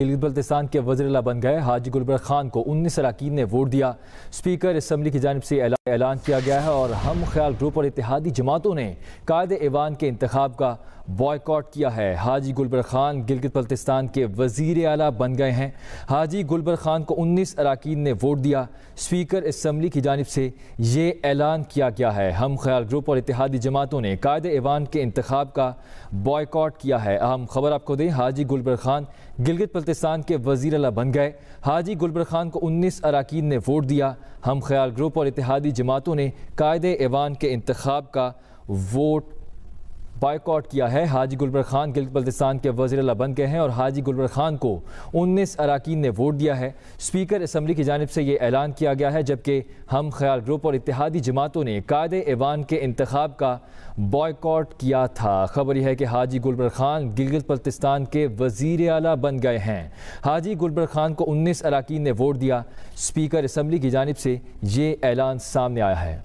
گلگت بلتستان کے وزیر اعلیٰ بن گئے۔ حاجی گلبرگ خان کو 19 اراکین نے ووٹ دیا۔ اسپیکر اسمبلی کی جانب سے اعلان کیا گیا ہے اور ہم خیال گروپ اور اتحادی جماعتوں نے قائد ایوان کے انتخاب کا بائیکاٹ کیا ہے۔ حاجی گلبرگ خان گلگت بلتستان کے وزیر اعلیٰ بن گئے ہیں۔ حاجی گلبرگ خان کو 19 اراکین نے ووٹ دیا۔ اسپیکر اسمبلی کی جانب سے یہ اعلان کیا گیا ہے۔ ہم خیال گروپ اور اتحادی جماعتوں نے قائد ایوان کے انتخاب کا بائیکاٹ کیا ہے۔ اہم خبر آپ کو دیں، حاجی گلبرگ خان گلگت بلتستان کے وزیر اعلیٰ بن گئے۔ حاجی گلبرگ خان کو 19 اراکین نے ووٹ دیا۔ ہم خیال گروپ اور اتحادی جماعتوں نے قائد ایوان کے انتخاب کا ووٹ بائیکاٹ کیا ہے۔ حاجی گلبرگ خان گلگت بلتستان کے وزیر اعلیٰ بن گئے ہیں اور حاجی گلبرگ خان کو 19 اراکین نے ووٹ دیا ہے۔ اسپیکر اسمبلی کی جانب سے یہ اعلان کیا گیا ہے، جبکہ ہم خیال گروپ اور اتحادی جماعتوں نے قائد ایوان کے انتخاب کا بائیکاٹ کیا تھا۔ خبر یہ ہے کہ حاجی گلبرگ خان گلگت بلتستان کے وزیر اعلیٰ بن گئے ہیں۔ حاجی گلبرگ خان کو 19 اراکین نے ووٹ دیا۔ اسپیکر اسمبلی کی جانب سے یہ اعلان سامنے آیا ہے۔